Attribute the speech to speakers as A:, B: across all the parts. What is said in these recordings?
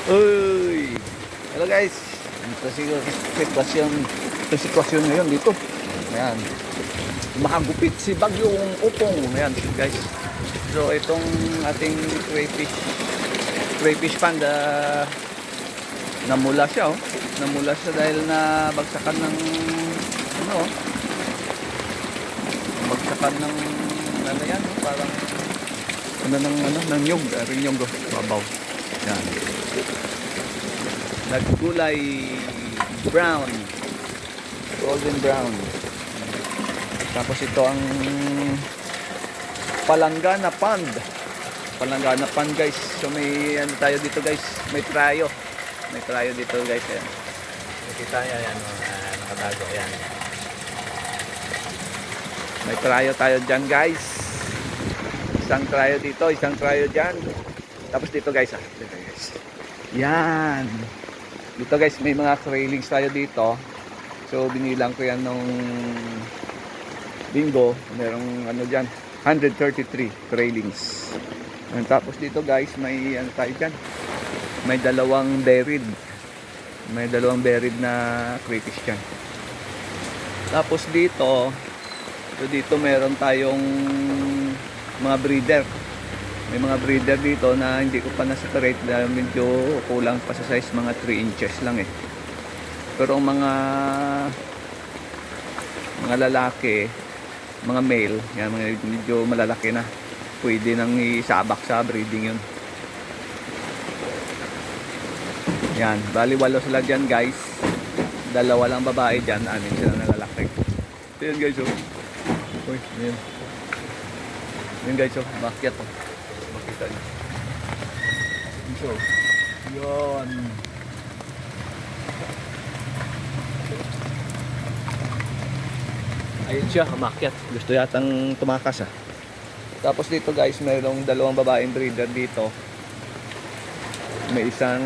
A: Uy! Hello guys! Ito sitwasyon ngayon dito. Ayan. Mahagupit si Bagyong Upong. Ayan guys. So itong ating crayfish pond, namula siya oh. Namula siya dahil na bagsakan ng ano, bagsakan ng ano yan, parang ng nyug, nyug oh, babaw. Yan. Nagkulay brown, golden brown. Tapos ito ang Palanggana Pond. Palanggana Pond guys. So may ano tayo dito guys, may trayo. May trayo dito guys. Ayan.
B: Nakita niya yan, nakatago yan.
A: May trayo tayo dyan guys. Isang trayo dito, isang trayo dyan. Tapos dito guys, dito guys. Yan. Dito guys, may mga railings tayo dito. So binilang ko yan nung linggo. Merong ano dyan, 133 railings. And tapos dito guys, may ano tayo dyan. May dalawang buried. May dalawang buried na crayfish dyan. Tapos dito meron tayong mga breeder. May mga breeder dito na hindi ko pa na-separate dahil medyo kulang pa sa size, mga 3 inches lang eh. Pero mga lalaki, mga male, yan, mga medyo malalaki na. Pwede nang isabak sa breeding yun. Yan, bali 8 sila dyan guys. 2 lang babae dyan, 6 sila na lalaki. So yun guys oh. Uy, yun. Yun guys oh, makyat oh. Makita nyo. So, yun. Ayun siya, makyat. Gusto yatang tumakas ah. Tapos dito guys, mayroong 2 babaeng breeder dito. May isang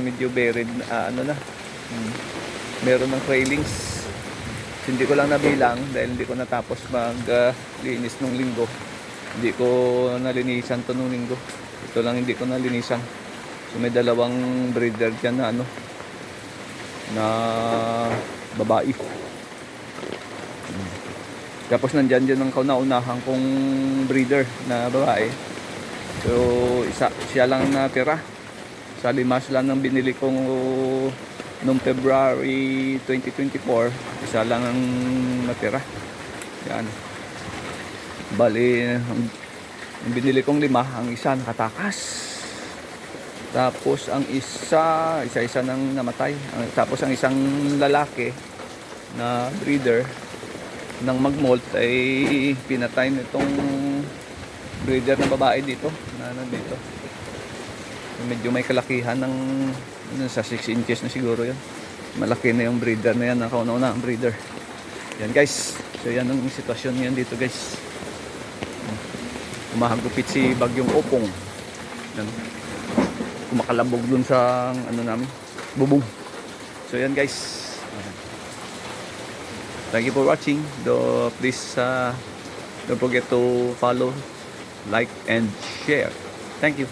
A: medyo buried, meron ng railings. Hindi ko lang nabilang dahil hindi ko natapos linis nung linggo. Hindi ko nalinisan to nung linggo. Ito lang hindi ko nalinisan. So may 2 breeder dyan na na babae. Tapos nandyan dyan ang kauna-unahan kong breeder na babae. So siya lang natira. Sa 5 lang ang binili kong noong February 2024, isa lang ang natira. Yan. Bali, ang binili kong 5, ang isa nakatakas. Tapos ang isa nang namatay. Tapos ang isang lalaki na breeder nang magmolt ay pinatay nitong breeder na babae dito, na nandito. Medyo may kalakihan ng sa 6 inches na siguro yun. Malaki na yung breeder na yan, nakauna-una ang breeder. Yan guys, so yan ang sitwasyon ngayon dito guys. Kumahagupit si Bagyong Upong. Yan. Kumakalabog dun sa namin, bubong. So yan guys, thank you for watching. Please don't forget to follow, like and share. Thank you.